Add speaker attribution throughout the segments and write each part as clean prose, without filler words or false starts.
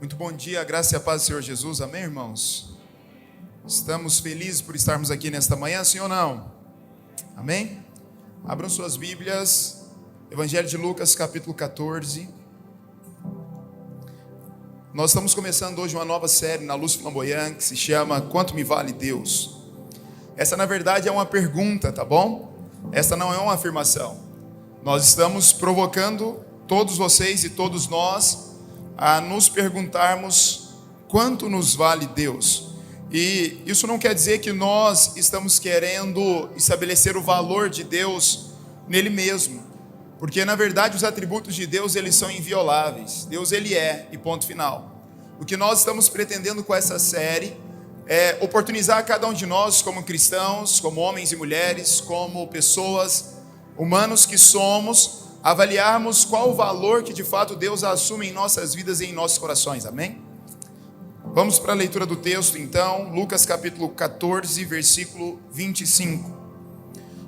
Speaker 1: Muito bom dia, a graça e a paz do Senhor Jesus, amém, irmãos? Estamos felizes por estarmos aqui nesta manhã, sim ou não? Amém? Abram suas Bíblias, Evangelho de Lucas, capítulo 14. Nós estamos começando hoje uma nova série na Luz Flamboyante, que se chama Quanto Me Vale Deus? Essa, na verdade, é uma pergunta, tá bom? Essa não é uma afirmação. Nós estamos provocando todos vocês e todos nós a nos perguntarmos quanto nos vale Deus. E isso não quer dizer que nós estamos querendo estabelecer o valor de Deus nele mesmo, porque na verdade os atributos de Deus, eles são invioláveis. Deus, ele é, e ponto final. O que nós estamos pretendendo com essa série é oportunizar cada um de nós, como cristãos, como homens e mulheres, como pessoas, humanos que somos, avaliarmos qual o valor que de fato Deus assume em nossas vidas e em nossos corações, amém? Vamos para a leitura do texto então, Lucas capítulo 14, versículo 25.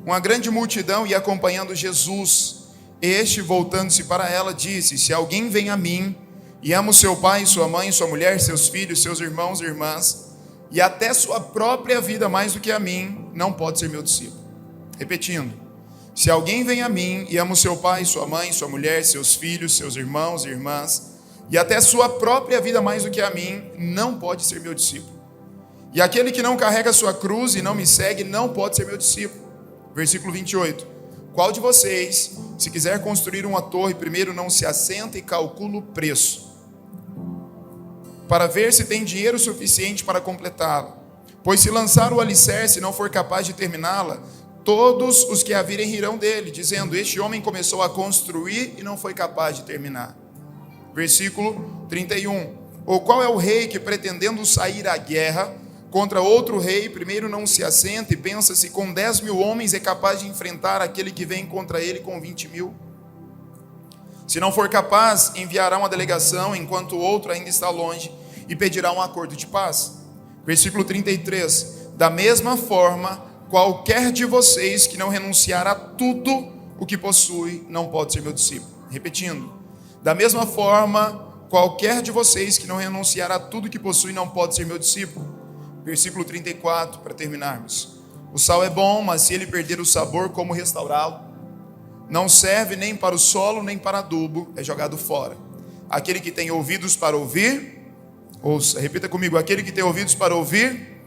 Speaker 1: Uma grande multidão ia acompanhando Jesus. Este, voltando-se para ela, disse: se alguém vem a mim e ama o seu pai, sua mãe, sua mulher, seus filhos, seus irmãos e irmãs, e até sua própria vida mais do que a mim, não pode ser meu discípulo. Repetindo: se alguém vem a mim e ama o seu pai, sua mãe, sua mulher, seus filhos, seus irmãos e irmãs, e até sua própria vida mais do que a mim, não pode ser meu discípulo. E aquele que não carrega sua cruz e não me segue, não pode ser meu discípulo. Versículo 28. Qual de vocês, se quiser construir uma torre, primeiro não se assenta e calcula o preço, para ver se tem dinheiro suficiente para completá-la? Pois se lançar o alicerce e não for capaz de terminá-la, todos os que a virem rirão dele, dizendo: este homem começou a construir e não foi capaz de terminar. Versículo 31. Ou qual é o rei que, pretendendo sair à guerra contra outro rei, primeiro não se assenta e pensa se com 10.000 homens é capaz de enfrentar aquele que vem contra ele com 20.000? Se não for capaz, enviará uma delegação enquanto o outro ainda está longe e pedirá um acordo de paz. Versículo 33. Da mesma forma, qualquer de vocês que não renunciar a tudo o que possui, não pode ser meu discípulo. Repetindo: da mesma forma, qualquer de vocês que não renunciar a tudo que possui, não pode ser meu discípulo. Versículo 34, para terminarmos. O sal é bom, mas se ele perder o sabor, como restaurá-lo? Não serve nem para o solo, nem para adubo, é jogado fora. Aquele que tem ouvidos para ouvir, ouça. Repita comigo: aquele que tem ouvidos para ouvir,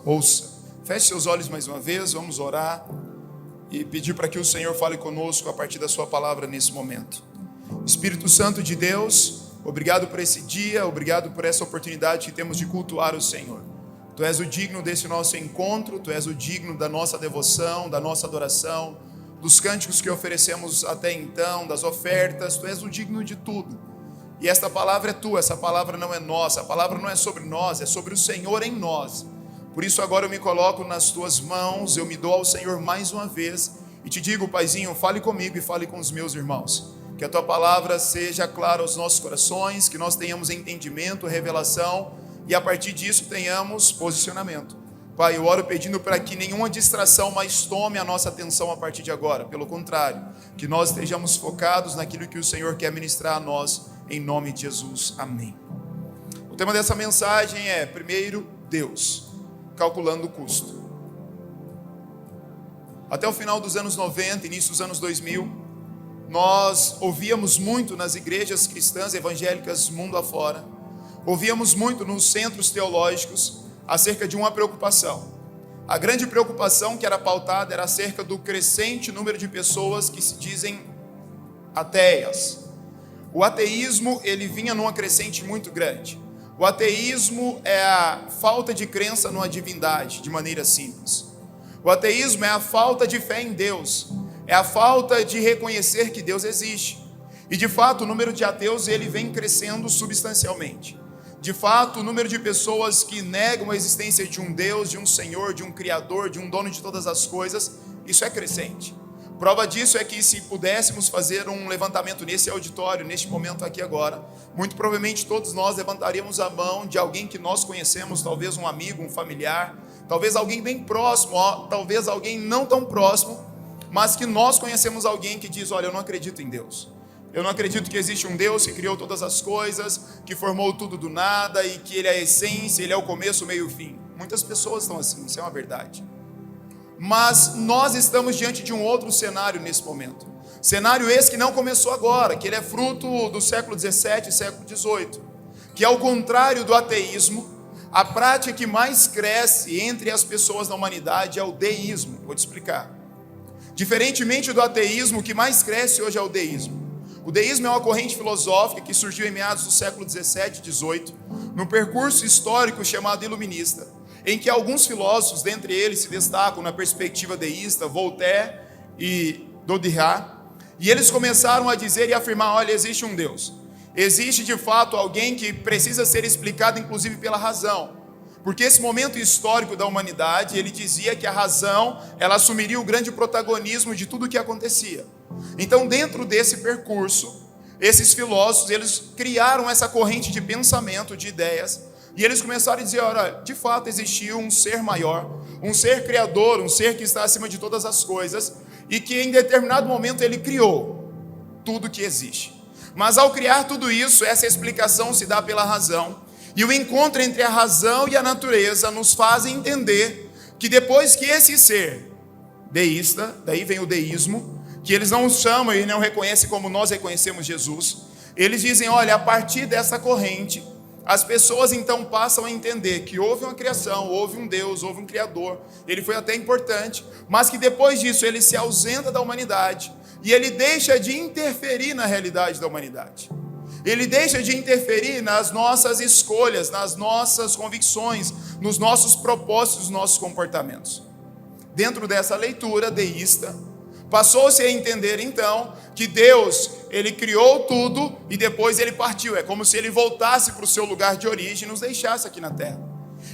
Speaker 1: ouça. Feche seus olhos mais uma vez, vamos orar e pedir para que o Senhor fale conosco a partir da sua palavra nesse momento. Espírito Santo de Deus, obrigado por esse dia, obrigado por essa oportunidade que temos de cultuar o Senhor. Tu és o digno desse nosso encontro, Tu és o digno da nossa devoção, da nossa adoração, dos cânticos que oferecemos até então, das ofertas. Tu és o digno de tudo. E esta palavra é Tua, essa palavra não é nossa, a palavra não é sobre nós, é sobre o Senhor em nós. Por isso agora eu me coloco nas Tuas mãos, eu me dou ao Senhor mais uma vez e te digo: Paizinho, fale comigo e fale com os meus irmãos. Que a Tua palavra seja clara aos nossos corações, que nós tenhamos entendimento, revelação e a partir disso tenhamos posicionamento. Pai, eu oro pedindo para que nenhuma distração mais tome a nossa atenção a partir de agora. Pelo contrário, que nós estejamos focados naquilo que o Senhor quer ministrar a nós, em nome de Jesus. Amém. O tema dessa mensagem é: primeiro, Deus. Calculando o custo. Até o final dos anos 90, início dos anos 2000, nós ouvíamos muito nas igrejas cristãs evangélicas mundo afora, ouvíamos muito nos centros teológicos acerca de uma preocupação. A grande preocupação que era pautada era acerca do crescente número de pessoas que se dizem ateias. O ateísmo, ele vinha numa crescente muito grande. O ateísmo é a falta de crença numa divindade, de maneira simples. O ateísmo é a falta de fé em Deus, é a falta de reconhecer que Deus existe. E de fato o número de ateus, ele vem crescendo substancialmente. De fato o número de pessoas que negam a existência de um Deus, de um Senhor, de um Criador, de um dono de todas as coisas, isso é crescente. Prova disso é que se pudéssemos fazer um levantamento nesse auditório, neste momento aqui agora, muito provavelmente todos nós levantaríamos a mão de alguém que nós conhecemos, talvez um amigo, um familiar, talvez alguém bem próximo, talvez alguém não tão próximo, mas que nós conhecemos alguém que diz: olha, eu não acredito em Deus. Eu não acredito que existe um Deus que criou todas as coisas, que formou tudo do nada e que Ele é a essência, Ele é o começo, o meio e o fim. Muitas pessoas estão assim, isso é uma verdade. Mas nós estamos diante de um outro cenário nesse momento. Cenário esse que não começou agora, que ele é fruto do século XVII e século XVIII, que ao contrário do ateísmo, a prática que mais cresce entre as pessoas na humanidade é o deísmo. Vou te explicar. Diferentemente do ateísmo, o que mais cresce hoje é o deísmo. O deísmo é uma corrente filosófica que surgiu em meados do século XVII e XVIII, num percurso histórico chamado iluminista, em que alguns filósofos, dentre eles, se destacam na perspectiva deísta, Voltaire e Baudrillard, e eles começaram a dizer e afirmar: olha, existe um Deus. Existe de fato alguém que precisa ser explicado, inclusive pela razão. Porque esse momento histórico da humanidade, ele dizia que a razão, ela assumiria o grande protagonismo de tudo o que acontecia. Então, dentro desse percurso, esses filósofos, eles criaram essa corrente de pensamento, de ideias, e eles começaram a dizer: olha, de fato existiu um ser maior, um ser criador, um ser que está acima de todas as coisas, e que em determinado momento ele criou tudo que existe. Mas ao criar tudo isso, essa explicação se dá pela razão, e o encontro entre a razão e a natureza nos faz entender que depois que esse ser deísta, daí vem o deísmo, que eles não chamam e não reconhecem como nós reconhecemos Jesus, eles dizem: olha, a partir dessa corrente, as pessoas então passam a entender que houve uma criação, houve um Deus, houve um Criador, ele foi até importante, mas que depois disso ele se ausenta da humanidade e ele deixa de interferir na realidade da humanidade. Ele deixa de interferir nas nossas escolhas, nas nossas convicções, nos nossos propósitos, nos nossos comportamentos. Dentro dessa leitura deísta, passou-se a entender então que Deus, ele criou tudo e depois ele partiu. É como se ele voltasse para o seu lugar de origem e nos deixasse aqui na terra.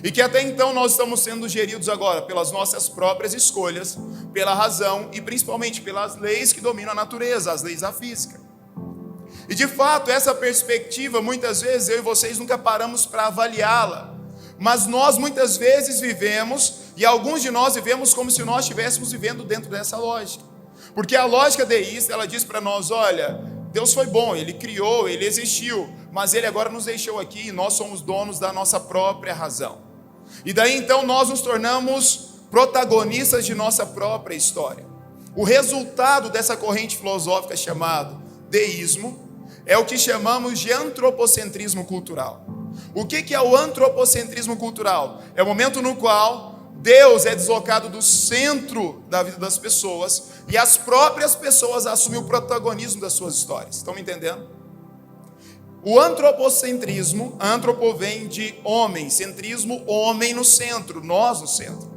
Speaker 1: E que até então nós estamos sendo geridos agora pelas nossas próprias escolhas, pela razão e principalmente pelas leis que dominam a natureza, as leis da física. E de fato, essa perspectiva, muitas vezes eu e vocês nunca paramos para avaliá-la. Mas nós muitas vezes vivemos, e alguns de nós vivemos como se nós estivéssemos vivendo dentro dessa lógica. Porque a lógica deísta, ela diz para nós: olha, Deus foi bom, Ele criou, Ele existiu, mas Ele agora nos deixou aqui e nós somos donos da nossa própria razão. E daí então nós nos tornamos protagonistas de nossa própria história. O resultado dessa corrente filosófica chamada deísmo é o que chamamos de antropocentrismo cultural. O que é o antropocentrismo cultural? É o momento no qual Deus é deslocado do centro da vida das pessoas e as próprias pessoas assumem o protagonismo das suas histórias. Estão me entendendo? O antropocentrismo, antropo vem de homem, centrismo, homem no centro, nós no centro.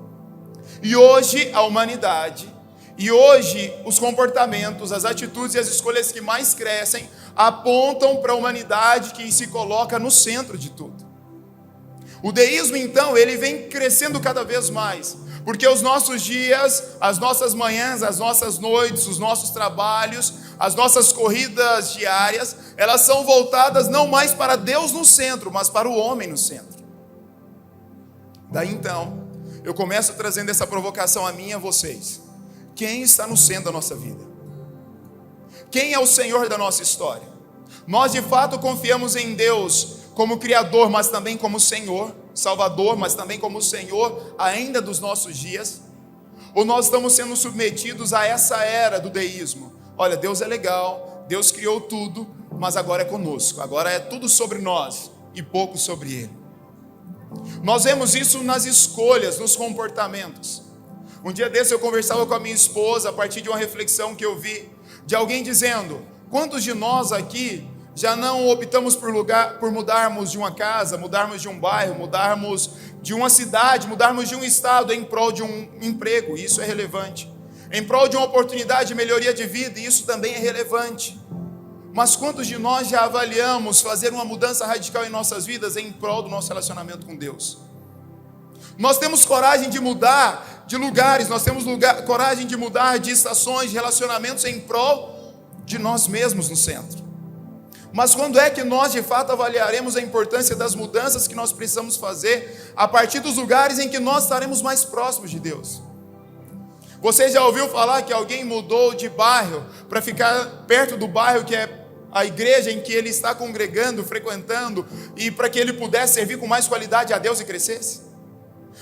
Speaker 1: E hoje a humanidade, e hoje os comportamentos, as atitudes e as escolhas que mais crescem apontam para a humanidade que se coloca no centro de tudo. O deísmo, então, ele vem crescendo cada vez mais, porque os nossos dias, as nossas manhãs, as nossas noites, os nossos trabalhos, as nossas corridas diárias, elas são voltadas não mais para Deus no centro, mas para o homem no centro. Daí então, eu começo trazendo essa provocação a mim e a vocês. Quem está no centro da nossa vida? Quem é o Senhor da nossa história? Nós de fato confiamos em Deus como Criador, mas também como Senhor, Salvador, mas também como Senhor ainda dos nossos dias? Ou nós estamos sendo submetidos a essa era do deísmo? Olha, Deus é legal, Deus criou tudo, mas agora é conosco, agora é tudo sobre nós e pouco sobre Ele. Nós vemos isso nas escolhas, nos comportamentos. Um dia desse eu conversava com a minha esposa a partir de uma reflexão que eu vi de alguém dizendo: quantos de nós aqui já não optamos por mudarmos de uma casa, mudarmos de um bairro, mudarmos de uma cidade, mudarmos de um estado em prol de um emprego? Isso é relevante. Em prol de uma oportunidade de melhoria de vida, isso também é relevante. Mas quantos de nós já avaliamos fazer uma mudança radical em nossas vidas em prol do nosso relacionamento com Deus? Nós temos coragem de mudar de lugares, nós temos coragem de mudar de estações, de relacionamentos em prol de nós mesmos no centro. Mas quando é que nós de fato avaliaremos a importância das mudanças que nós precisamos fazer a partir dos lugares em que nós estaremos mais próximos de Deus? Você já ouviu falar que alguém mudou de bairro para ficar perto do bairro que é a igreja em que ele está congregando, frequentando, e para que ele pudesse servir com mais qualidade a Deus e crescesse?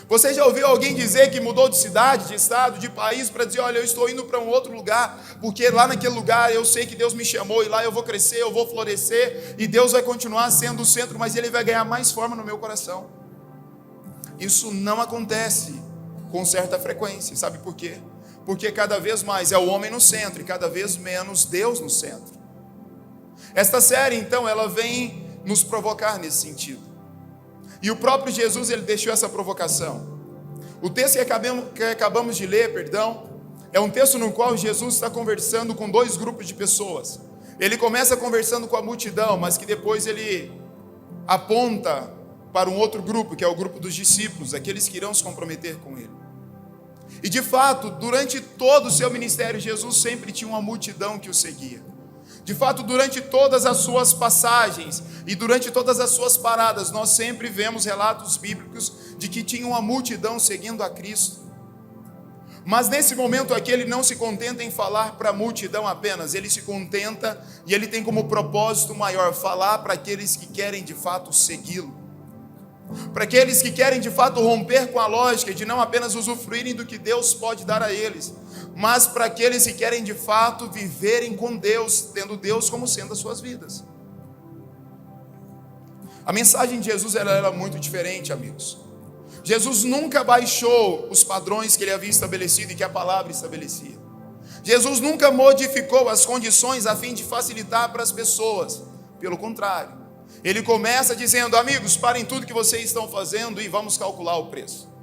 Speaker 1: Você já ouviu alguém dizer que mudou de cidade, de estado, de país, para dizer, olha, eu estou indo para um outro lugar, porque lá naquele lugar eu sei que Deus me chamou, e lá eu vou crescer, eu vou florescer, e Deus vai continuar sendo o centro, mas Ele vai ganhar mais forma no meu coração? Isso não acontece com certa frequência. Sabe por quê? Porque cada vez mais é o homem no centro, e cada vez menos Deus no centro. Esta série, então, ela vem nos provocar nesse sentido. E o próprio Jesus, ele deixou essa provocação. O texto que acabamos de ler, é um texto no qual Jesus está conversando com dois grupos de pessoas. Ele começa conversando com a multidão, mas que depois ele aponta para um outro grupo, que é o grupo dos discípulos, aqueles que irão se comprometer com ele. E de fato, durante todo o seu ministério, Jesus sempre tinha uma multidão que o seguia. De fato, durante todas as suas passagens e durante todas as suas paradas, nós sempre vemos relatos bíblicos de que tinha uma multidão seguindo a Cristo. Mas nesse momento aqui, ele não se contenta em falar para a multidão apenas, ele se contenta e ele tem como propósito maior falar para aqueles que querem de fato segui-lo. Para aqueles que querem de fato romper com a lógica de não apenas usufruírem do que Deus pode dar a eles, mas para aqueles que querem de fato viverem com Deus, tendo Deus como sendo as suas vidas. A mensagem de Jesus ela era muito diferente, amigos. Jesus nunca baixou os padrões que ele havia estabelecido e que a palavra estabelecia. Jesus nunca modificou as condições a fim de facilitar para as pessoas. Pelo contrário, ele começa dizendo, amigos, parem tudo que vocês estão fazendo e vamos calcular o preço.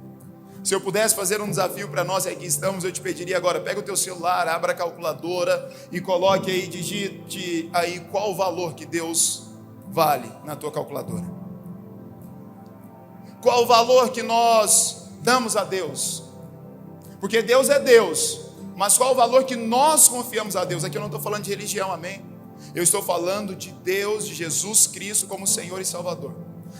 Speaker 1: Se eu pudesse fazer um desafio para nós, aqui estamos, eu te pediria agora, pega o teu celular, abra a calculadora e coloque aí, digite aí qual o valor que Deus vale na tua calculadora. Qual o valor que nós damos a Deus? Porque Deus é Deus, mas qual o valor que nós confiamos a Deus? Aqui eu não estou falando de religião, amém? Eu estou falando de Deus, de Jesus Cristo como Senhor e Salvador.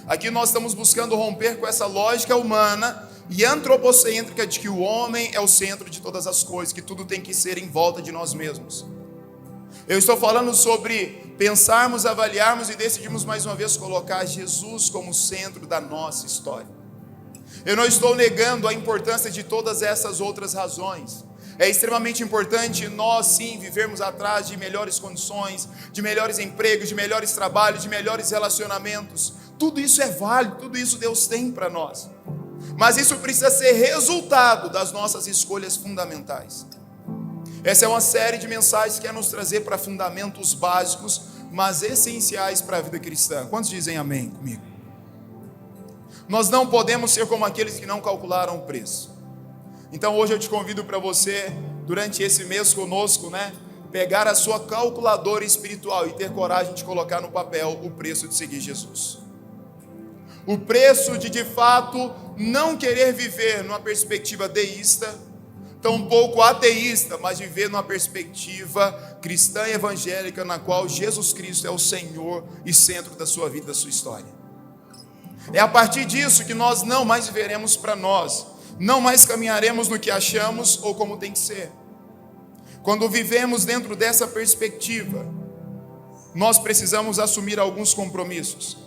Speaker 1: Aqui nós estamos buscando romper com essa lógica humana e antropocêntrica de que o homem é o centro de todas as coisas, que tudo tem que ser em volta de nós mesmos. Eu estou falando sobre pensarmos, avaliarmos e decidirmos mais uma vez colocar Jesus como centro da nossa história. Eu não estou negando a importância de todas essas outras razões. É extremamente importante nós sim vivermos atrás de melhores condições, de melhores empregos, de melhores trabalhos, de melhores relacionamentos. Tudo isso é válido, tudo isso Deus tem para nós. Mas isso precisa ser resultado das nossas escolhas fundamentais. Essa é uma série de mensagens que quer nos trazer para fundamentos básicos, mas essenciais para a vida cristã. Quantos dizem amém comigo? Nós não podemos ser como aqueles que não calcularam o preço. Então hoje eu te convido para você, durante esse mês conosco, pegar a sua calculadora espiritual e ter coragem de colocar no papel o preço de seguir Jesus. O preço de fato não querer viver numa perspectiva deísta, tampouco ateísta, mas viver numa perspectiva cristã e evangélica, na qual Jesus Cristo é o Senhor e centro da sua vida, da sua história. É a partir disso que nós não mais viveremos para nós, não mais caminharemos no que achamos ou como tem que ser. Quando vivemos dentro dessa perspectiva, nós precisamos assumir alguns compromissos.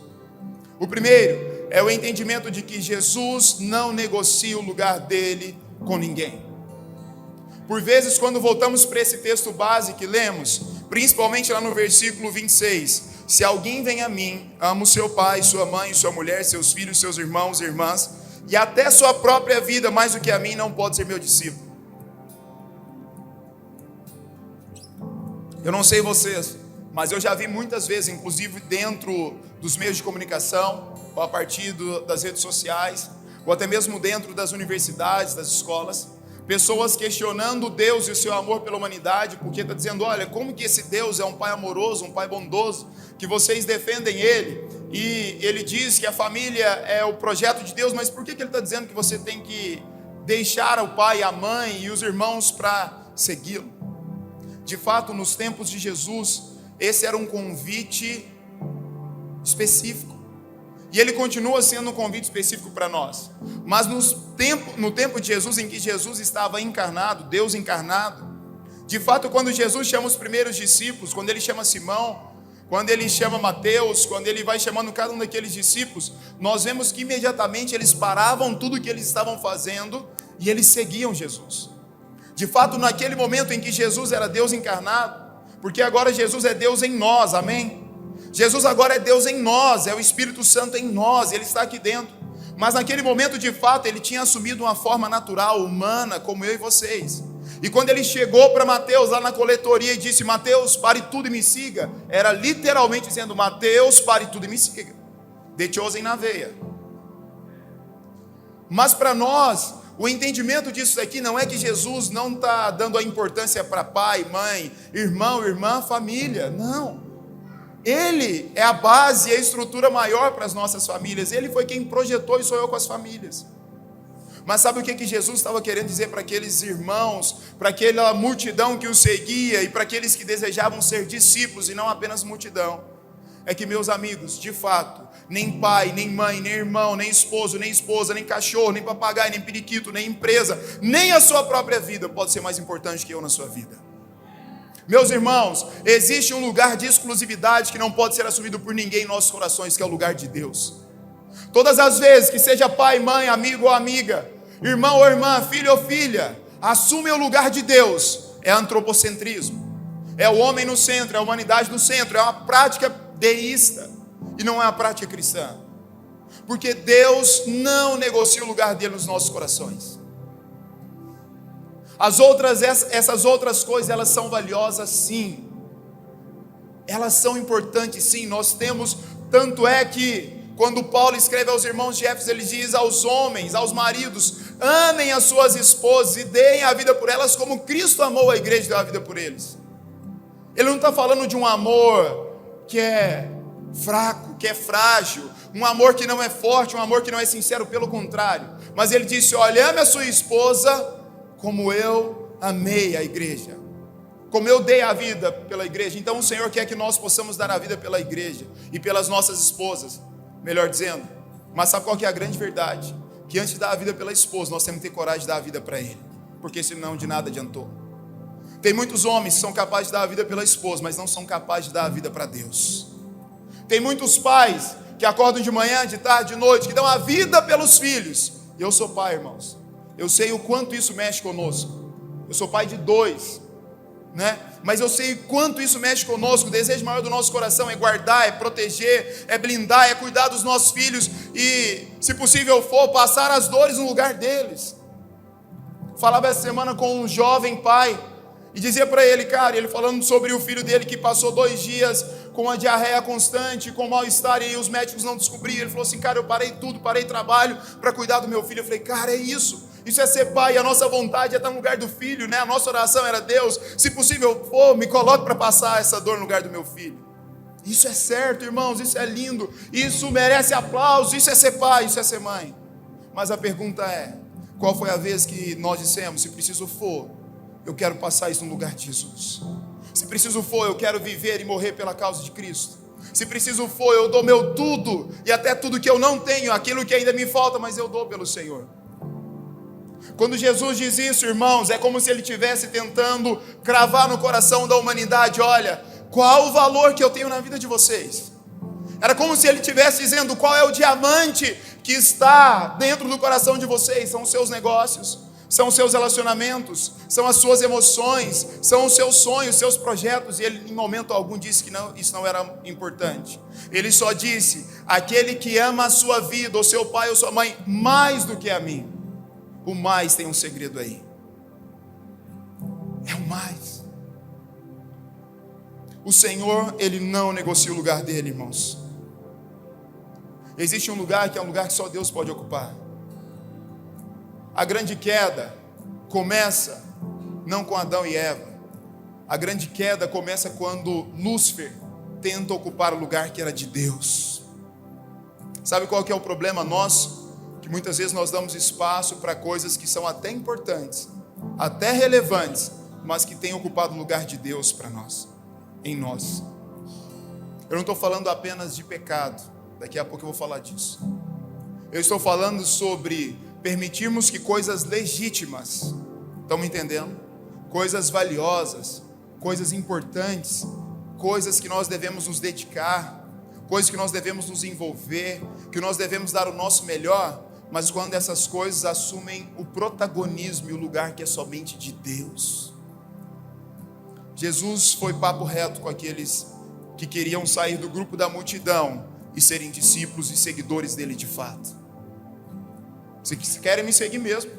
Speaker 1: O primeiro é o entendimento de que Jesus não negocia o lugar dele com ninguém. Por vezes, quando voltamos para esse texto base que lemos, principalmente lá no versículo 26, se alguém vem a mim, ama o seu pai, sua mãe, sua mulher, seus filhos, seus irmãos e irmãs, e até sua própria vida mais do que a mim, não pode ser meu discípulo. Eu não sei vocês, mas eu já vi muitas vezes, inclusive dentro dos meios de comunicação, ou a partir das redes sociais, ou até mesmo dentro das universidades, das escolas, pessoas questionando Deus e o seu amor pela humanidade, porque está dizendo, olha, como que esse Deus é um pai amoroso, um pai bondoso, que vocês defendem ele, e ele diz que a família é o projeto de Deus, mas por que ele está dizendo que você tem que deixar o pai, a mãe e os irmãos para segui-lo? De fato, nos tempos de Jesus, esse era um convite específico. E ele continua sendo um convite específico para nós. Mas no tempo de Jesus, em que Jesus estava encarnado, Deus encarnado, de fato, quando Jesus chama os primeiros discípulos, quando ele chama Simão, Quando ele chama Mateus, quando ele vai chamando cada um daqueles discípulos, nós vemos que imediatamente eles paravam tudo o que eles estavam fazendo e eles seguiam Jesus. De fato, naquele momento em que Jesus era Deus encarnado, porque agora Jesus é Deus em nós, amém? Jesus agora é Deus em nós, é o Espírito Santo em nós, ele está aqui dentro. Mas naquele momento, de fato, ele tinha assumido uma forma natural, humana, como eu e vocês. E quando ele chegou para Mateus lá na coletoria e disse: Mateus, pare tudo e me siga, era literalmente dizendo: Mateus, pare tudo e me siga. De chosen na veia. Mas para nós, o entendimento disso aqui não é que Jesus não está dando a importância para pai, mãe, irmão, irmã, família. Não. Ele é a base e a estrutura maior para as nossas famílias. Ele foi quem projetou e sonhou com as famílias. Mas sabe o que Jesus estava querendo dizer para aqueles irmãos, para aquela multidão que o seguia e para aqueles que desejavam ser discípulos e não apenas multidão? É que, meus amigos, de fato, nem pai, nem mãe, nem irmão, nem esposo, nem esposa, nem cachorro, nem papagaio, nem periquito, nem empresa, nem a sua própria vida pode ser mais importante que eu na sua vida. Meus irmãos, existe um lugar de exclusividade que não pode ser assumido por ninguém em nossos corações, que é o lugar de Deus. Todas as vezes que seja pai, mãe, amigo ou amiga, irmão ou irmã, filho ou filha, assume o lugar de Deus, é antropocentrismo. É o homem no centro, é a humanidade no centro, é uma prática deísta e não é uma prática cristã. Porque Deus não negocia o lugar dele nos nossos corações. Essas outras coisas, elas são valiosas sim. Elas são importantes sim. Nós temos, tanto é que quando Paulo escreve aos irmãos de Éfeso, ele diz aos homens, aos maridos: amem as suas esposas e deem a vida por elas como Cristo amou a igreja e deu a vida por eles. Ele não está falando de um amor que é fraco, que é frágil, um amor que não é forte, um amor que não é sincero, pelo contrário. Mas ele disse: olha, ame a sua esposa como eu amei a igreja, como eu dei a vida pela igreja. Então o Senhor quer que nós possamos dar a vida pela igreja e pelas nossas esposas, melhor dizendo. Mas sabe qual que é a grande verdade? Que antes de dar a vida pela esposa, nós temos que ter coragem de dar a vida para ele, porque senão de nada adiantou. Tem muitos homens que são capazes de dar a vida pela esposa, mas não são capazes de dar a vida para Deus. Tem muitos pais que acordam de manhã, de tarde, de noite, que dão a vida pelos filhos. E eu sou pai, irmãos. Eu sei o quanto isso mexe conosco. Eu sou pai de 2, né? Mas eu sei o quanto isso mexe conosco. O desejo maior do nosso coração é guardar, é proteger, é blindar, é cuidar dos nossos filhos e, se possível for, passar as dores no lugar deles. Falava essa semana com um jovem pai e dizia para ele, cara, ele falando sobre o filho dele que passou 2 dias com uma diarreia constante, com mal-estar, e os médicos não descobriam. Ele falou assim: cara, eu parei tudo, parei trabalho para cuidar do meu filho. Eu falei: cara, é isso é ser pai. A nossa vontade é estar no lugar do filho, né? A nossa oração era: Deus, se possível for, me coloque para passar essa dor no lugar do meu filho. Isso é certo, irmãos, isso é lindo, isso merece aplauso, isso é ser pai, isso é ser mãe. Mas a pergunta é: qual foi a vez que nós dissemos: se preciso for, eu quero passar isso no lugar de Jesus? Se preciso for, eu quero viver e morrer pela causa de Cristo. Se preciso for, eu dou meu tudo, e até tudo que eu não tenho, aquilo que ainda me falta, mas eu dou pelo Senhor. Quando Jesus diz isso, irmãos, é como se ele estivesse tentando cravar no coração da humanidade: olha, qual o valor que eu tenho na vida de vocês? Era como se ele estivesse dizendo: qual é o diamante que está dentro do coração de vocês? São os seus negócios, são os seus relacionamentos, são as suas emoções, são os seus sonhos, seus projetos. E ele em momento algum disse que não, isso não era importante. Ele só disse: aquele que ama a sua vida, ou seu pai ou sua mãe, mais do que a mim. O mais tem um segredo aí. É o mais. O Senhor, ele não negocia o lugar dele, irmãos. Existe um lugar que é um lugar que só Deus pode ocupar. A grande queda começa não com Adão e Eva. A grande queda começa quando Lúcifer tenta ocupar o lugar que era de Deus. Sabe qual que é o problema nosso? Que muitas vezes nós damos espaço para coisas que são até importantes, até relevantes, mas que têm ocupado o lugar de Deus para nós, em nós. Eu não estou falando apenas de pecado, daqui a pouco eu vou falar disso. Eu estou falando sobre permitirmos que coisas legítimas, estão me entendendo? Coisas valiosas, coisas importantes, coisas que nós devemos nos dedicar, coisas que nós devemos nos envolver, que nós devemos dar o nosso melhor, mas quando essas coisas assumem o protagonismo e o lugar que é somente de Deus. Jesus foi papo reto com aqueles que queriam sair do grupo da multidão e serem discípulos e seguidores dele de fato. Vocês querem me seguir mesmo?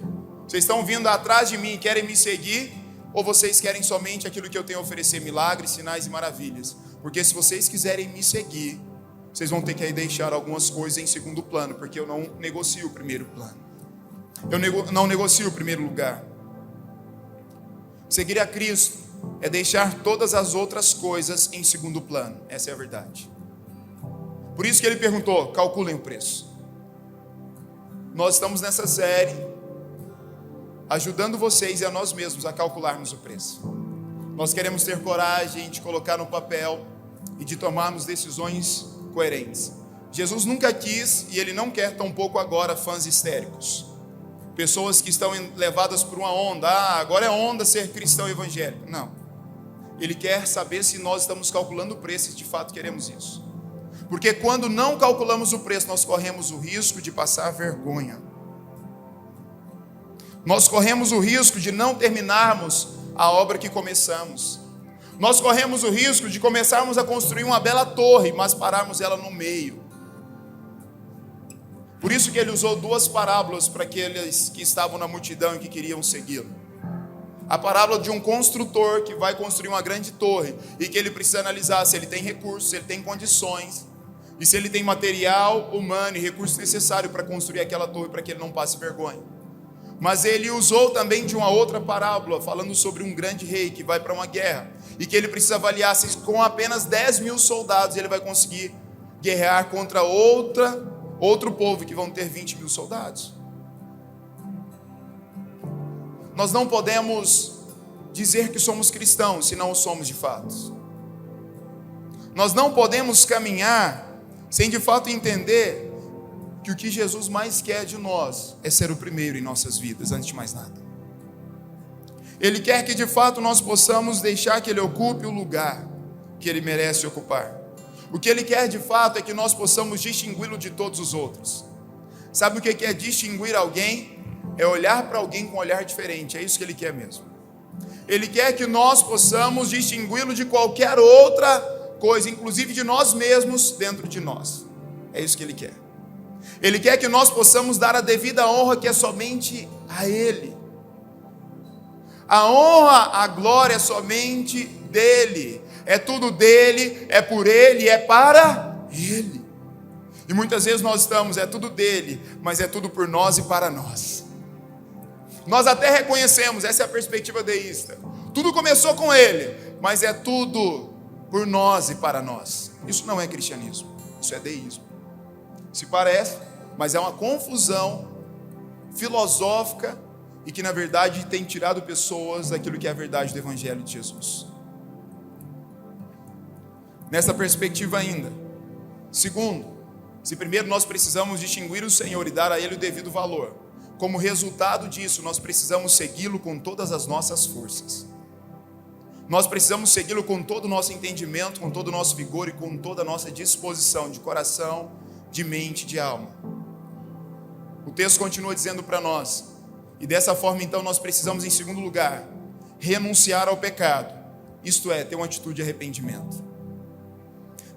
Speaker 1: Vocês estão vindo atrás de mim e querem me seguir? Ou vocês querem somente aquilo que eu tenho a oferecer, milagres, sinais e maravilhas? Porque se vocês quiserem me seguir, vocês vão ter que aí deixar algumas coisas em segundo plano, porque eu não negocio o primeiro plano. Eu não negocio o primeiro lugar. Seguir a Cristo é deixar todas as outras coisas em segundo plano. Essa é a verdade. Por isso que ele perguntou, calculem o preço. Nós estamos nessa série ajudando vocês e a nós mesmos a calcularmos o preço. Nós queremos ter coragem de colocar no papel e de tomarmos decisões coerentes. Jesus nunca quis e ele não quer tampouco agora fãs histéricos. Pessoas que estão levadas por uma onda. Agora é onda ser cristão evangélico. Não. Ele quer saber se nós estamos calculando o preço e de fato queremos isso. Porque quando não calculamos o preço, nós corremos o risco de passar vergonha. Nós corremos o risco de não terminarmos a obra que começamos. Nós corremos o risco de começarmos a construir uma bela torre, mas pararmos ela no meio. Por isso que ele usou duas parábolas para aqueles que estavam na multidão e que queriam segui-lo. A parábola de um construtor que vai construir uma grande torre e que ele precisa analisar se ele tem recursos, se ele tem condições e se ele tem material humano e recursos necessários para construir aquela torre para que ele não passe vergonha. Mas ele usou também de uma outra parábola, falando sobre um grande rei que vai para uma guerra e que ele precisa avaliar se com apenas 10.000 soldados ele vai conseguir guerrear contra outro povo que vão ter 20.000 soldados. Nós não podemos dizer que somos cristãos se não o somos de fato. Nós não podemos caminhar sem de fato entender que o que Jesus mais quer de nós é ser o primeiro em nossas vidas, antes de mais nada. Ele quer que de fato nós possamos deixar que Ele ocupe o lugar que Ele merece ocupar. O que Ele quer de fato é que nós possamos distingui-lo de todos os outros. Sabe o que é distinguir alguém? É olhar para alguém com um olhar diferente, é isso que Ele quer mesmo. Ele quer que nós possamos distingui-lo de qualquer outra coisa, inclusive de nós mesmos dentro de nós. É isso que Ele quer. Ele quer que nós possamos dar a devida honra que é somente a Ele. A honra, a glória é somente dEle. É tudo dEle, é por Ele, é para Ele. E muitas vezes nós estamos, é tudo dEle, mas é tudo por nós e para nós. Nós até reconhecemos, essa é a perspectiva deísta. Tudo começou com Ele, mas é tudo por nós e para nós. Isso não é cristianismo, isso é deísmo. Se parece, mas é uma confusão filosófica e que na verdade tem tirado pessoas daquilo que é a verdade do Evangelho de Jesus. Nessa perspectiva ainda, segundo, se primeiro nós precisamos distinguir o Senhor e dar a Ele o devido valor, como resultado disso nós precisamos segui-lo com todas as nossas forças. Nós precisamos segui-lo com todo o nosso entendimento, com todo o nosso vigor e com toda a nossa disposição de coração, de mente, de alma. O texto continua dizendo para nós, e dessa forma então nós precisamos em segundo lugar, renunciar ao pecado, isto é, ter uma atitude de arrependimento.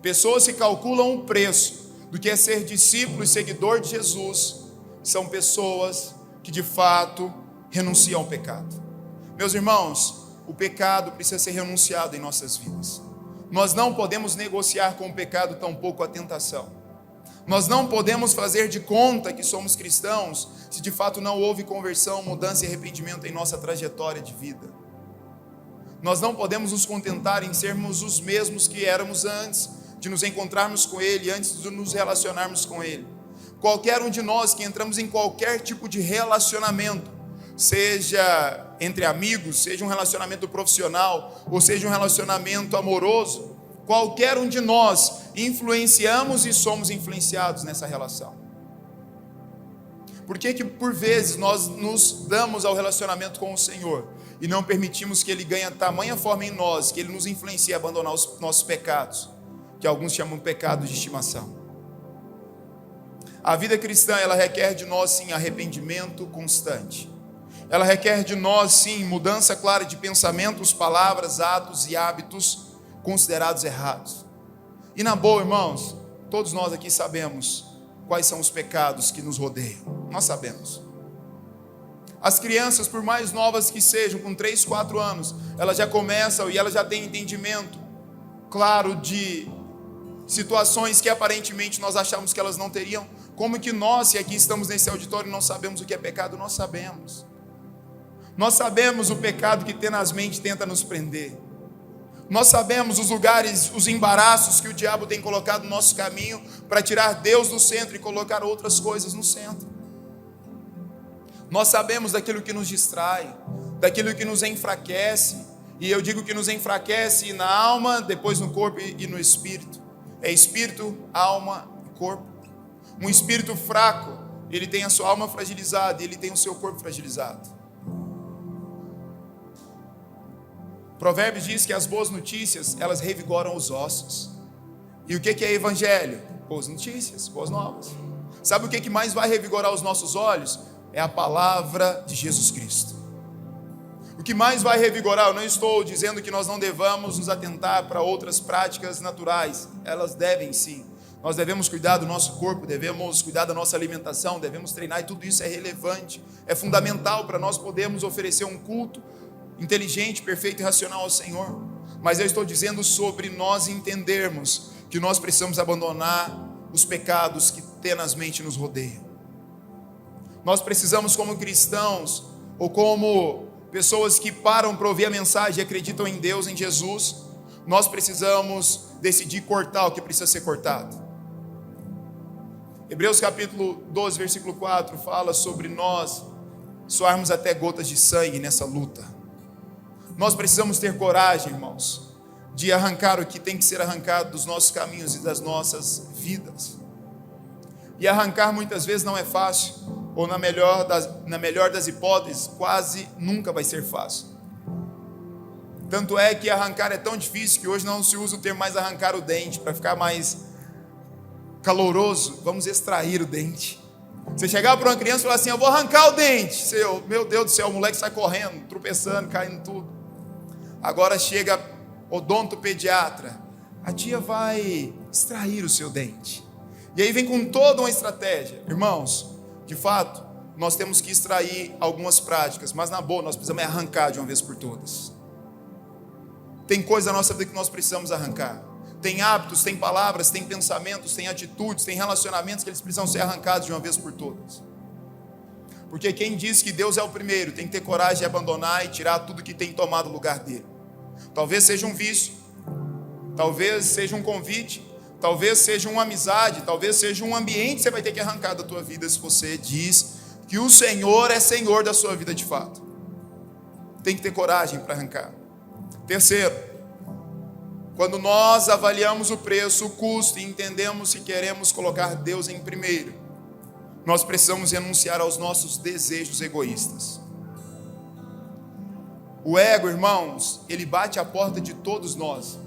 Speaker 1: Pessoas que calculam o preço do que é ser discípulo e seguidor de Jesus, são pessoas que de fato renunciam ao pecado. Meus irmãos, o pecado precisa ser renunciado em nossas vidas. Nós não podemos negociar com o pecado, tampouco a tentação. Nós não podemos fazer de conta que somos cristãos se de fato não houve conversão, mudança e arrependimento em nossa trajetória de vida. Nós não podemos nos contentar em sermos os mesmos que éramos antes de nos encontrarmos com Ele, antes de nos relacionarmos com Ele. Qualquer um de nós que entramos em qualquer tipo de relacionamento, seja entre amigos, seja um relacionamento profissional, ou seja um relacionamento amoroso, qualquer um de nós influenciamos e somos influenciados nessa relação. Por que que por vezes nós nos damos ao relacionamento com o Senhor e não permitimos que Ele ganhe tamanha forma em nós, que Ele nos influencie a abandonar os nossos pecados, que alguns chamam de pecados de estimação? A vida cristã, ela requer de nós, sim, arrependimento constante. Ela requer de nós, sim, mudança clara de pensamentos, palavras, atos e hábitos considerados errados. E na boa, irmãos, todos nós aqui sabemos quais são os pecados que nos rodeiam. Nós sabemos. As crianças, por mais novas que sejam, com 3, 4 anos, elas já começam e elas já têm entendimento claro de situações que aparentemente nós achamos que elas não teriam. Como que nós, se aqui estamos nesse auditório, não sabemos o que é pecado? Nós sabemos. Nós sabemos o pecado que tenazmente tenta nos prender. Nós sabemos os lugares, os embaraços que o diabo tem colocado no nosso caminho para tirar Deus do centro e colocar outras coisas no centro. Nós sabemos daquilo que nos distrai, daquilo que nos enfraquece. E eu digo que nos enfraquece na alma, depois no corpo e no espírito. É espírito, alma e corpo. Um espírito fraco, ele tem a sua alma fragilizada e ele tem o seu corpo fragilizado. Provérbios diz que as boas notícias, elas revigoram os ossos. E o que é evangelho? Boas notícias, boas novas. Sabe o que mais vai revigorar os nossos olhos? É a palavra de Jesus Cristo. O que mais vai revigorar, eu não estou dizendo que nós não devamos nos atentar para outras práticas naturais. Elas devem sim. Nós devemos cuidar do nosso corpo, devemos cuidar da nossa alimentação, devemos treinar, e tudo isso é relevante, é fundamental para nós podermos oferecer um culto inteligente, perfeito e racional ao Senhor. Mas eu estou dizendo sobre nós entendermos que nós precisamos abandonar os pecados que tenazmente nos rodeiam. Nós precisamos, como cristãos, ou como pessoas que param para ouvir a mensagem e acreditam em Deus, em Jesus, nós precisamos decidir cortar o que precisa ser cortado. Hebreus capítulo 12, versículo 4, fala sobre nós suarmos até gotas de sangue nessa luta. Nós precisamos ter coragem, irmãos, de arrancar o que tem que ser arrancado dos nossos caminhos e das nossas vidas. E arrancar muitas vezes não é fácil, ou na melhor das hipóteses, quase nunca vai ser fácil. Tanto é que arrancar é tão difícil que hoje não se usa o termo mais arrancar o dente, para ficar mais caloroso, vamos extrair o dente. Você chegar para uma criança e falar assim: eu vou arrancar o dente. Meu Deus do céu, o moleque sai correndo, tropeçando, caindo tudo. Agora chega odontopediatra, a tia vai extrair o seu dente. E aí vem com toda uma estratégia. Irmãos, de fato, nós temos que extrair algumas práticas, mas na boa nós precisamos arrancar de uma vez por todas. Tem coisa na nossa vida que nós precisamos arrancar. Tem hábitos, tem palavras, tem pensamentos, tem atitudes, tem relacionamentos que eles precisam ser arrancados de uma vez por todas. Porque quem diz que Deus é o primeiro tem que ter coragem de abandonar e tirar tudo que tem tomado o lugar dele. Talvez seja um vício, talvez seja um convite, talvez seja uma amizade, talvez seja um ambiente que você vai ter que arrancar da tua vida se você diz que o Senhor é Senhor da sua vida de fato. Tem que ter coragem para arrancar. Terceiro, quando nós avaliamos o preço, o custo e entendemos que queremos colocar Deus em primeiro, nós precisamos renunciar aos nossos desejos egoístas. O ego, irmãos, ele bate a porta de todos nós.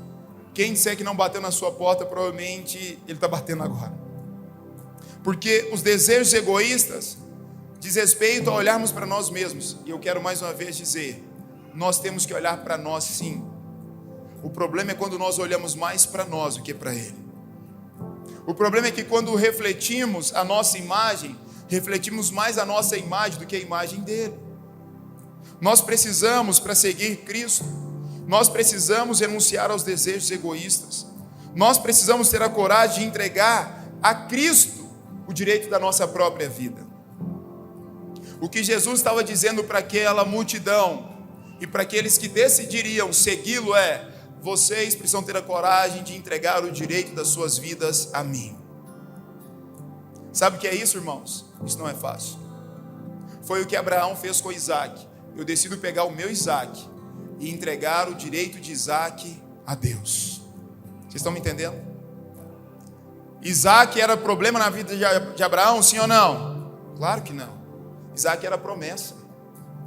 Speaker 1: Quem disser que não bateu na sua porta, provavelmente ele está batendo agora. Porque os desejos egoístas diz respeito a olharmos para nós mesmos. E eu quero mais uma vez dizer, nós temos que olhar para nós sim. O problema é quando nós olhamos mais para nós do que para Ele. O problema é que quando refletimos a nossa imagem, refletimos mais a nossa imagem do que a imagem dele. Nós precisamos, para seguir Cristo, nós precisamos renunciar aos desejos egoístas. Nós precisamos ter a coragem de entregar a Cristo o direito da nossa própria vida. O que Jesus estava dizendo para aquela multidão e para aqueles que decidiriam segui-lo é: vocês precisam ter a coragem de entregar o direito das suas vidas a mim. Sabe o que é isso, irmãos? Isso não é fácil. Foi o que Abraão fez com Isaac. Eu decido pegar o meu Isaac e entregar o direito de Isaac a Deus. Vocês estão me entendendo? Isaac era problema na vida de Abraão, sim ou não? Claro que não. Isaac era promessa,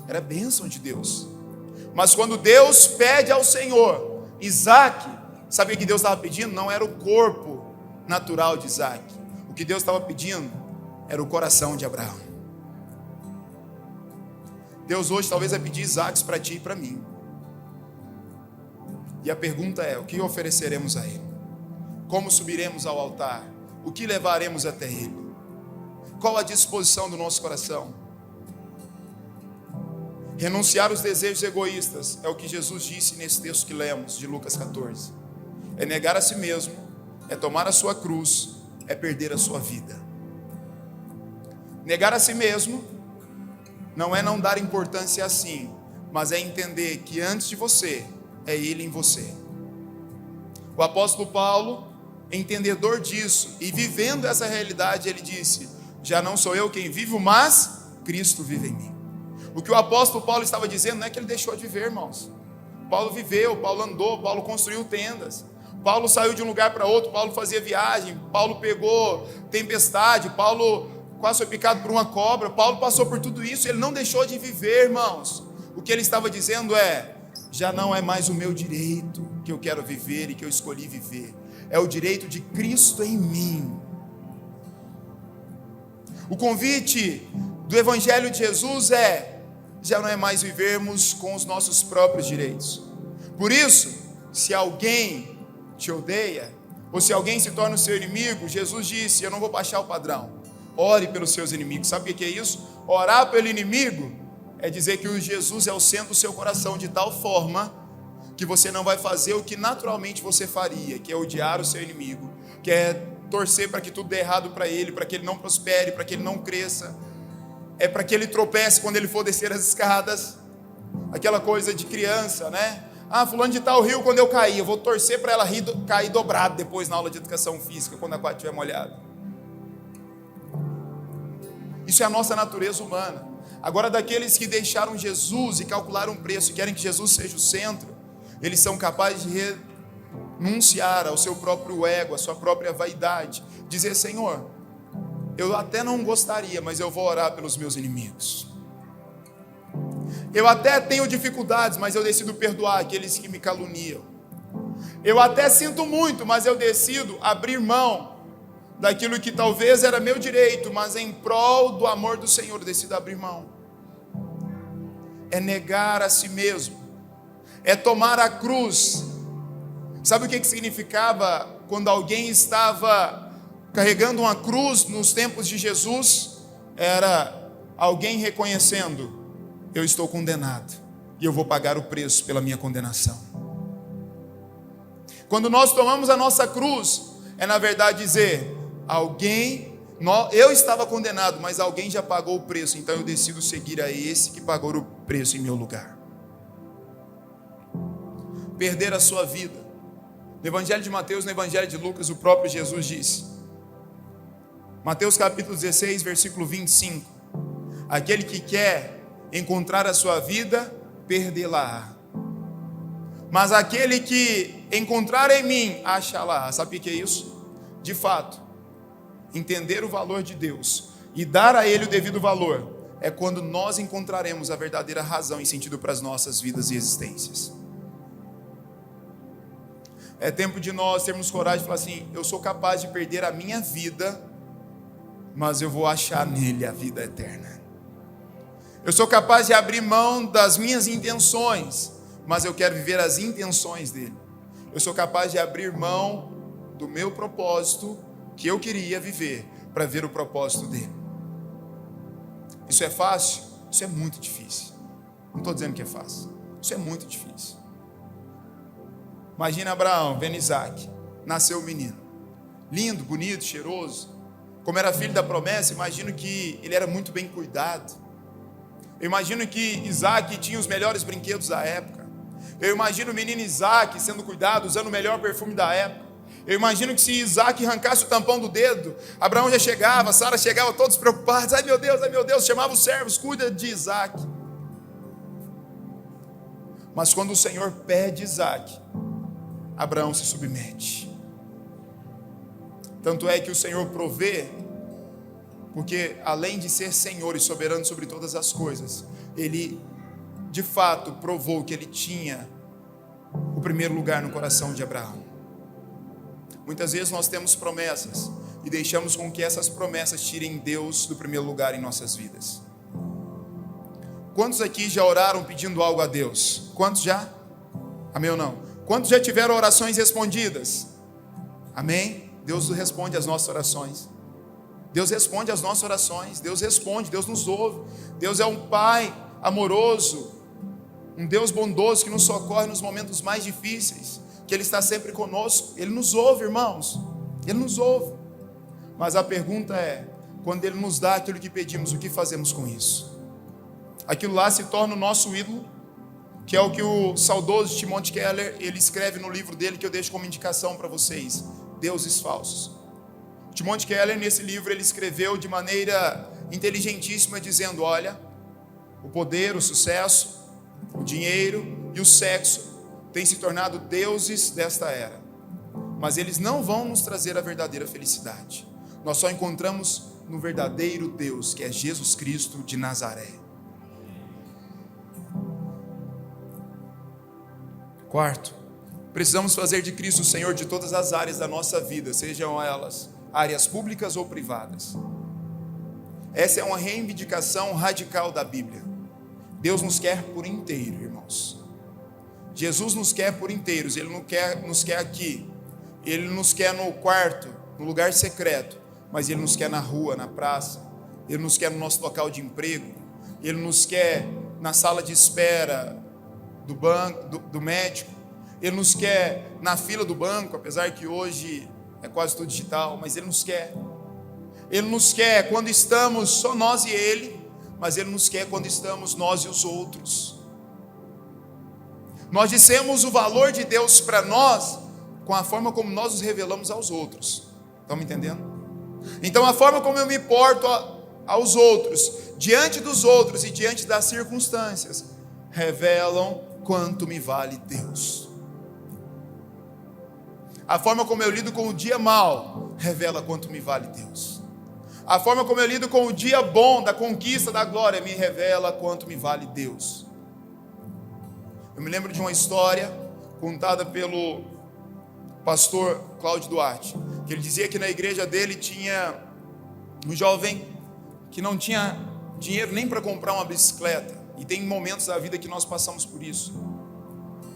Speaker 1: era bênção de Deus. Mas quando Deus pede ao Senhor, Isaac, sabe o que Deus estava pedindo? Não era o corpo natural de Isaac. O que Deus estava pedindo era o coração de Abraão. Deus hoje talvez vai pedir Isaques para ti e para mim. E a pergunta é: o que ofereceremos a Ele? Como subiremos ao altar? O que levaremos até Ele? Qual a disposição do nosso coração? Renunciar os desejos egoístas é o que Jesus disse nesse texto que lemos, de Lucas 14. É negar a si mesmo, é tomar a sua cruz, é perder a sua vida. Negar a si mesmo não é não dar importância assim, mas é entender que antes de você, é Ele em você. O apóstolo Paulo, entendedor disso e vivendo essa realidade, ele disse: já não sou eu quem vivo, mas Cristo vive em mim. O que o apóstolo Paulo estava dizendo não é que ele deixou de viver, irmãos. Paulo viveu, Paulo andou, Paulo construiu tendas, Paulo saiu de um lugar para outro, Paulo fazia viagem, Paulo pegou tempestade, Paulo quase foi picado por uma cobra, Paulo passou por tudo isso, ele não deixou de viver, irmãos. O que ele estava dizendo é: já não é mais o meu direito que eu quero viver e que eu escolhi viver, é o direito de Cristo em mim. O convite do Evangelho de Jesus é: já não é mais vivermos com os nossos próprios direitos. Por isso, se alguém te odeia, ou se alguém se torna o seu inimigo, Jesus disse: eu não vou baixar o padrão. Ore pelos seus inimigos. Sabe o que é isso? Orar pelo inimigo é dizer que o Jesus é o centro do seu coração, de tal forma que você não vai fazer o que naturalmente você faria, que é odiar o seu inimigo, que é torcer para que tudo dê errado para ele, para que ele não prospere, para que ele não cresça, é para que ele tropece quando ele for descer as escadas. Aquela coisa de criança, né? Ah, fulano de tal riu quando eu caí, eu vou torcer para ela cair dobrado depois na aula de educação física, quando a quadra estiver molhada. Isso é a nossa natureza humana. Agora, daqueles que deixaram Jesus e calcularam um preço e querem que Jesus seja o centro, eles são capazes de renunciar ao seu próprio ego, à sua própria vaidade, dizer: Senhor, eu até não gostaria, mas eu vou orar pelos meus inimigos. Eu até tenho dificuldades, mas eu decido perdoar aqueles que me caluniam. Eu até sinto muito, mas eu decido abrir mão daquilo que talvez era meu direito, mas em prol do amor do Senhor, eu decido abrir mão. É negar a si mesmo, é tomar a cruz. Sabe o que significava quando alguém estava carregando uma cruz nos tempos de Jesus? Era alguém reconhecendo: eu estou condenado e eu vou pagar o preço pela minha condenação. Quando nós tomamos a nossa cruz, é na verdade dizer: eu estava condenado, mas alguém já pagou o preço, então eu decido seguir a esse que pagou o preço em meu lugar. Perder a sua vida. No Evangelho de Mateus, no Evangelho de Lucas, o próprio Jesus disse, Mateus capítulo 16, versículo 25: aquele que quer encontrar a sua vida, perdê-la-á, mas aquele que encontrar em mim, achá-la-á. Sabe o que é isso? De fato, entender o valor de Deus e dar a Ele o devido valor é quando nós encontraremos a verdadeira razão e sentido para as nossas vidas e existências. É tempo de nós termos coragem de falar assim: eu sou capaz de perder a minha vida, mas eu vou achar nele a vida eterna. Eu sou capaz de abrir mão das minhas intenções, mas eu quero viver as intenções dele. Eu sou capaz de abrir mão do meu propósito que eu queria viver para ver o propósito dele. Isso é fácil? Isso é muito difícil. Não estou dizendo que é fácil. Isso é muito difícil. Imagina Abraão vendo Isaac. Nasceu o menino. Lindo, bonito, cheiroso. Como era filho da promessa, imagino que ele era muito bem cuidado. Eu imagino que Isaac tinha os melhores brinquedos da época. Eu imagino o menino Isaac sendo cuidado, usando o melhor perfume da época. Eu imagino que se Isaac arrancasse o tampão do dedo, Abraão já chegava, Sara chegava, todos preocupados: ai meu Deus, chamava os servos: cuida de Isaac. Mas quando o Senhor pede Isaac, Abraão se submete. Tanto é que o Senhor provê Porque além de ser Senhor e soberano sobre todas as coisas, Ele de fato provou que Ele tinha o primeiro lugar no coração de Abraão. Muitas vezes nós temos promessas e deixamos com que essas promessas tirem Deus do primeiro lugar em nossas vidas. Quantos aqui já oraram pedindo algo a Deus? Quantos já? Amém ou não? Quantos já tiveram orações respondidas? Amém? Deus responde às nossas orações. Deus responde às nossas orações. Deus responde, Deus nos ouve. Deus é um Pai amoroso, um Deus bondoso que nos socorre nos momentos mais difíceis, que Ele está sempre conosco. Ele nos ouve, irmãos. Ele nos ouve. Mas a pergunta é, quando Ele nos dá aquilo que pedimos, o que fazemos com isso? Aquilo lá se torna o nosso ídolo, que é o que o saudoso Timothy Keller, ele escreve no livro dele, que eu deixo como indicação para vocês, Deuses Falsos. Timothy Keller, nesse livro, ele escreveu de maneira inteligentíssima, dizendo, olha, o poder, o sucesso, o dinheiro e o sexo têm se tornado deuses desta era, mas eles não vão nos trazer a verdadeira felicidade. Nós só encontramos no verdadeiro Deus, que é Jesus Cristo de Nazaré. Quarto, precisamos fazer de Cristo o Senhor de todas as áreas da nossa vida, sejam elas áreas públicas ou privadas. Essa é uma reivindicação radical da Bíblia. Deus nos quer por inteiro, irmãos. Jesus nos quer por inteiros. Ele não nos quer aqui. Ele nos quer no quarto, no lugar secreto. Mas Ele nos quer na rua, na praça. Ele nos quer no nosso local de emprego. Ele nos quer na sala de espera do banco, do médico. Ele nos quer na fila do banco, apesar que hoje é quase tudo digital, mas Ele nos quer. Ele nos quer quando estamos só nós e Ele, mas Ele nos quer quando estamos nós e os outros. Nós dissemos o valor de Deus para nós com a forma como nós nos revelamos aos outros. Estão me entendendo? Então a forma como eu me porto aos outros, diante dos outros e diante das circunstâncias, revelam quanto me vale Deus. A forma como eu lido com o dia mal revela quanto me vale Deus. A forma como eu lido com o dia bom, da conquista, da glória, me revela quanto me vale Deus. Eu me lembro de uma história contada pelo pastor Cláudio Duarte, que ele dizia que na igreja dele tinha um jovem que não tinha dinheiro nem para comprar uma bicicleta. E tem momentos da vida que nós passamos por isso.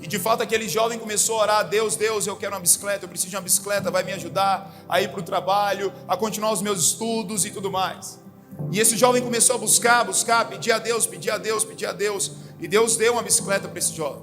Speaker 1: E de fato aquele jovem começou a orar, Deus, eu quero uma bicicleta, eu preciso de uma bicicleta, vai me ajudar a ir para o trabalho, a continuar os meus estudos e tudo mais. E esse jovem começou a buscar, pedir a Deus, e Deus deu uma bicicleta para esse jovem.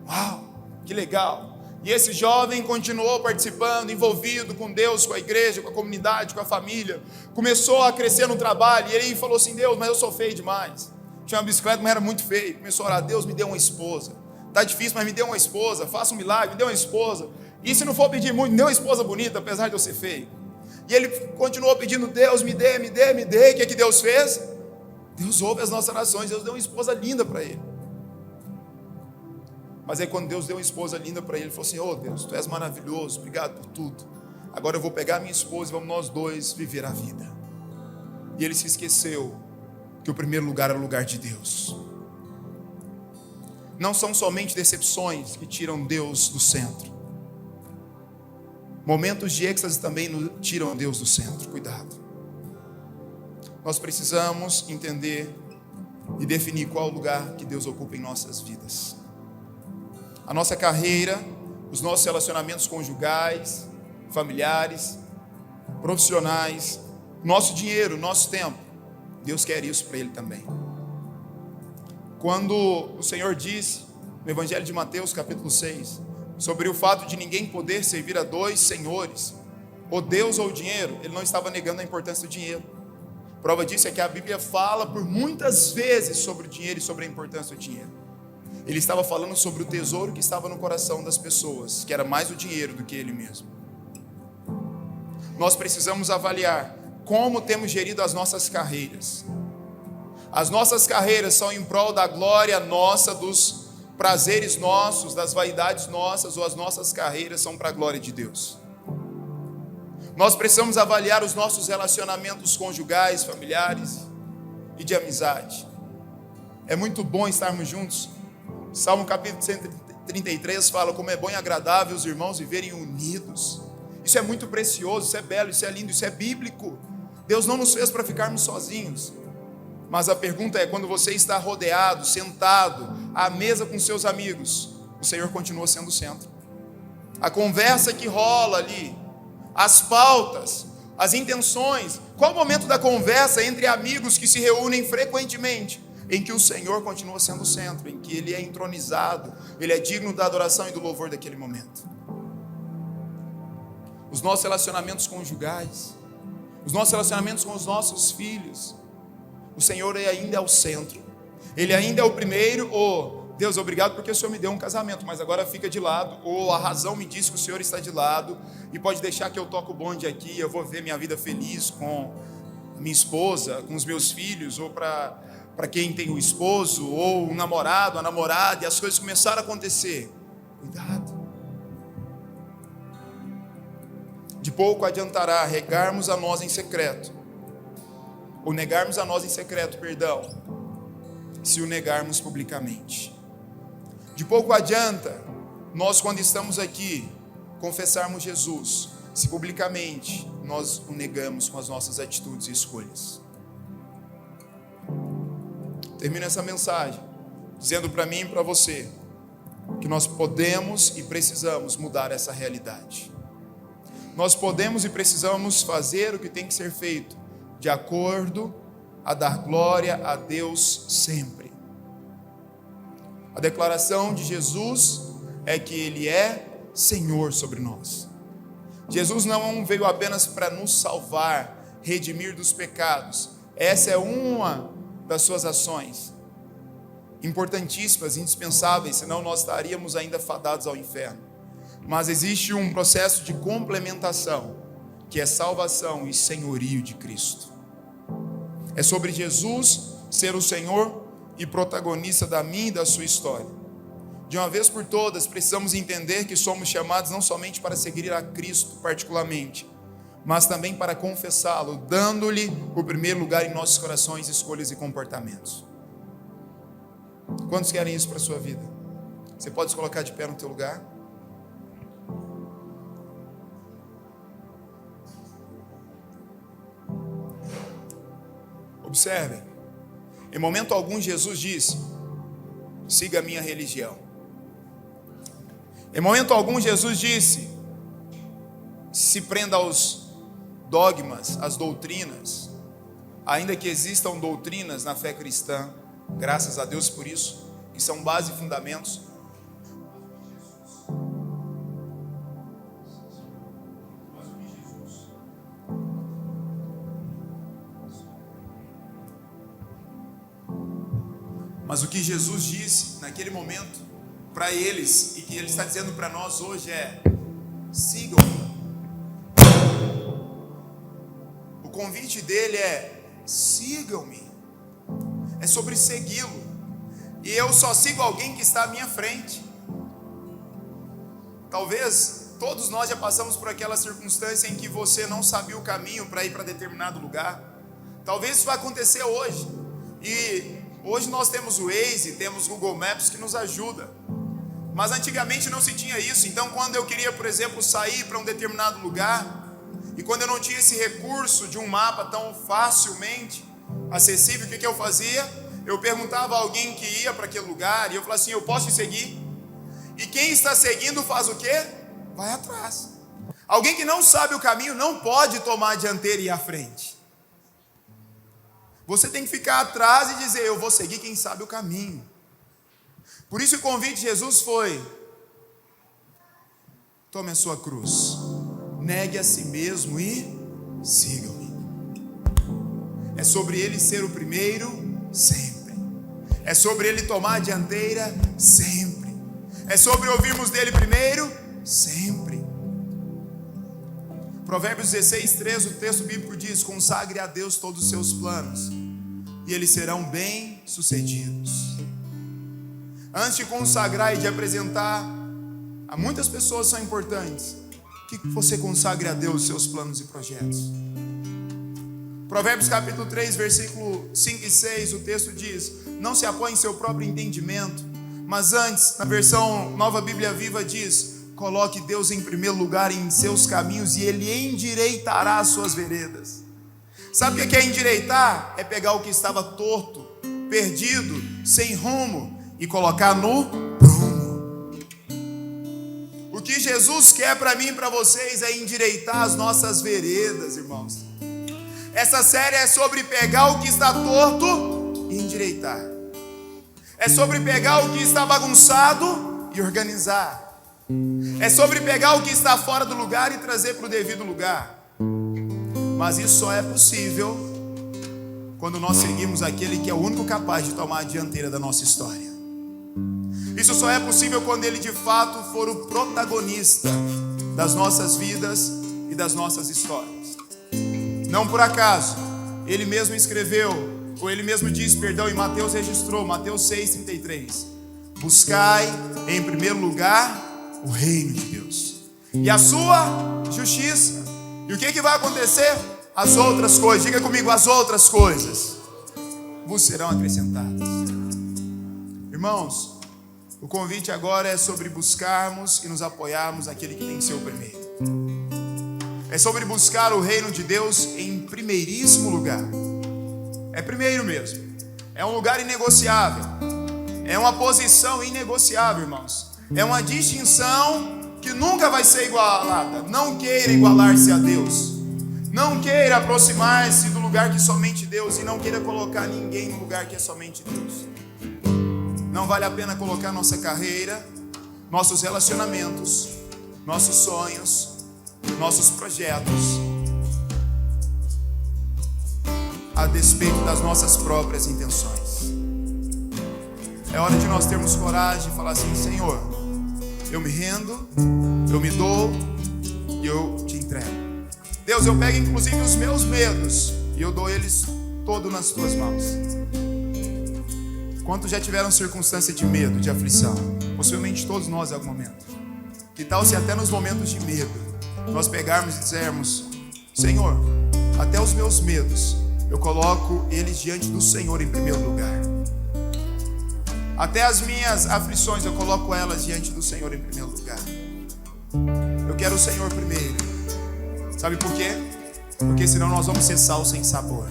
Speaker 1: Uau, que legal! E esse jovem continuou participando, envolvido com Deus, com a igreja, com a comunidade, com a família. Começou a crescer no trabalho, e ele falou assim, Deus, mas eu sou feio demais. Tinha uma bicicleta, mas era muito feio. Começou a orar, Deus, me dê uma esposa. Tá difícil, mas me dê uma esposa. Faça um milagre, me dê uma esposa. E se não for pedir muito, me dê uma esposa bonita, apesar de eu ser feio. E ele continuou pedindo, Deus, me dê. O que Deus fez? Deus ouve as nossas orações. Deus deu uma esposa linda para ele. Mas aí quando Deus deu uma esposa linda para ele, ele falou assim, oh Deus, Tu és maravilhoso, obrigado por tudo. Agora eu vou pegar a minha esposa e vamos nós dois viver a vida. E ele se esqueceu que o primeiro lugar era o lugar de Deus. Não são somente decepções que tiram Deus do centro. Momentos de êxtase também tiram Deus do centro. Cuidado. Nós precisamos entender e definir qual o lugar que Deus ocupa em nossas vidas. A nossa carreira, os nossos relacionamentos conjugais, familiares, profissionais, nosso dinheiro, nosso tempo. Deus quer isso para Ele também. Quando o Senhor disse no Evangelho de Mateus, capítulo 6, sobre o fato de ninguém poder servir a dois senhores, ou Deus ou o dinheiro, Ele não estava negando a importância do dinheiro. Prova disso é que a Bíblia fala por muitas vezes sobre o dinheiro e sobre a importância do dinheiro. Ele estava falando sobre o tesouro que estava no coração das pessoas, que era mais o dinheiro do que ele mesmo. Nós precisamos avaliar como temos gerido as nossas carreiras. As nossas carreiras são em prol da glória nossa, dos prazeres nossos, das vaidades nossas, ou as nossas carreiras são para a glória de Deus? Nós precisamos avaliar os nossos relacionamentos conjugais, familiares e de amizade. É muito bom estarmos juntos. Salmo capítulo 133 fala como é bom e agradável os irmãos viverem unidos. Isso é muito precioso, isso é belo, isso é lindo, isso é bíblico. Deus não nos fez para ficarmos sozinhos. Mas a pergunta é, quando você está rodeado, sentado à mesa com seus amigos, o Senhor continua sendo o centro. A conversa que rola ali, as pautas, as intenções, qual o momento da conversa entre amigos que se reúnem frequentemente, em que o Senhor continua sendo o centro, em que Ele é entronizado, Ele é digno da adoração e do louvor daquele momento. Os nossos relacionamentos conjugais, os nossos relacionamentos com os nossos filhos, o Senhor ainda é o centro, Ele ainda é o primeiro. Deus, obrigado porque o Senhor me deu um casamento, mas agora fica de lado, ou a razão me diz que o Senhor está de lado, e pode deixar que eu toque o bonde aqui, eu vou ver minha vida feliz com minha esposa, com os meus filhos, ou para quem tem o esposo, ou o namorado, a namorada, e as coisas começaram a acontecer. Cuidado. De pouco adiantará regarmos a nós em secreto, ou negarmos a nós em secreto, se o negarmos publicamente. De pouco adianta nós, quando estamos aqui, confessarmos Jesus, se publicamente nós o negamos com as nossas atitudes e escolhas. Termino essa mensagem dizendo para mim e para você que nós podemos e precisamos mudar essa realidade. Nós podemos e precisamos fazer o que tem que ser feito, de acordo a dar glória a Deus sempre. A declaração de Jesus é que Ele é Senhor sobre nós. Jesus não veio apenas para nos salvar, redimir dos pecados. Essa é uma das suas ações, importantíssimas, indispensáveis, senão nós estaríamos ainda fadados ao inferno. Mas existe um processo de complementação, que é salvação e senhorio de Cristo. É sobre Jesus ser o Senhor e protagonista da minha e da sua história. De uma vez por todas, precisamos entender que somos chamados não somente para seguir a Cristo particularmente, mas também para confessá-lo, dando-lhe o primeiro lugar em nossos corações, escolhas e comportamentos. Quantos querem isso para a sua vida? Você pode se colocar de pé no teu lugar? Observem, em momento algum Jesus disse: siga a minha religião. Em momento algum Jesus disse: se prenda aos dogmas, às doutrinas, ainda que existam doutrinas na fé cristã, graças a Deus por isso, que são base e fundamentos. Mas o que Jesus disse naquele momento para eles, e que Ele está dizendo para nós hoje é: sigam-me. O convite dele é: sigam-me. É sobre segui-lo. E eu só sigo alguém que está à minha frente. Talvez todos nós já passamos por aquela circunstância em que você não sabia o caminho para ir para determinado lugar. Talvez isso vai acontecer hoje. E hoje nós temos o Waze, temos o Google Maps que nos ajuda. Mas antigamente não se tinha isso. Então quando eu queria, por exemplo, sair para um determinado lugar, e quando eu não tinha esse recurso de um mapa tão facilmente acessível, o que eu fazia? Eu perguntava a alguém que ia para aquele lugar, e eu falava assim: eu posso te seguir? E quem está seguindo faz o quê? Vai atrás. Alguém que não sabe o caminho não pode tomar a dianteira e ir à frente. Você tem que ficar atrás e dizer: eu vou seguir quem sabe o caminho. Por isso o convite de Jesus foi: tome a sua cruz, negue a si mesmo e siga-me. É sobre Ele ser o primeiro sempre. É sobre Ele tomar a dianteira sempre. É sobre ouvirmos dele primeiro sempre. Provérbios 16:3, o texto bíblico diz: consagre a Deus todos os seus planos, e eles serão bem sucedidos. Antes de consagrar e de apresentar, a muitas pessoas são importantes. que você consagre a Deus os seus planos e projetos. Provérbios capítulo 3, versículo 5 e 6, o texto diz: não se apoie em seu próprio entendimento, mas antes, na versão Nova Bíblia Viva diz: coloque Deus em primeiro lugar em seus caminhos e Ele endireitará as suas veredas. Sabe o que é endireitar? É pegar o que estava torto, perdido, sem rumo e colocar no prumo. O que Jesus quer para mim e para vocês é endireitar as nossas veredas, irmãos. Essa série é sobre pegar o que está torto e endireitar. É sobre pegar o que está bagunçado e organizar. É sobre pegar o que está fora do lugar e trazer para o devido lugar. Mas isso só é possível quando nós seguimos aquele que é o único capaz de tomar a dianteira da nossa história. Isso só é possível quando Ele de fato for o protagonista das nossas vidas e das nossas histórias. Não por acaso, Ele mesmo escreveu, ou Ele mesmo diz, perdão, e Mateus registrou, Mateus 6,33: buscai em primeiro lugar o reino de Deus e a sua justiça. E o que vai acontecer? As outras coisas, diga comigo, as outras coisas vos serão acrescentadas. Irmãos, o convite agora é sobre buscarmos e nos apoiarmos naquele que tem que ser o primeiro. É sobre buscar o reino de Deus em primeiríssimo lugar. É primeiro mesmo. É um lugar inegociável. É uma posição inegociável, irmãos. É uma distinção que nunca vai ser igualada. Não queira igualar-se a Deus. Não queira aproximar-se do lugar que somente Deus, e não queira colocar ninguém no lugar que é somente Deus. Não vale a pena colocar nossa carreira, nossos relacionamentos, nossos sonhos, nossos projetos a despeito das nossas próprias intenções. É hora de nós termos coragem de falar assim: Senhor, eu me rendo, eu me dou e eu te entrego. Deus, eu pego inclusive os meus medos e eu dou eles todos nas tuas mãos. Quantos já tiveram circunstância de medo, de aflição? Possivelmente todos nós em algum momento. Que tal se até nos momentos de medo nós pegarmos e dizermos: Senhor, até os meus medos eu coloco eles diante do Senhor em primeiro lugar. Até as minhas aflições eu coloco elas diante do Senhor em primeiro lugar. Eu quero o Senhor primeiro. Sabe por quê? Porque senão nós vamos ser sal sem sabor.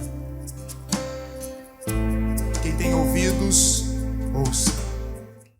Speaker 1: Quem tem ouvidos, ouça.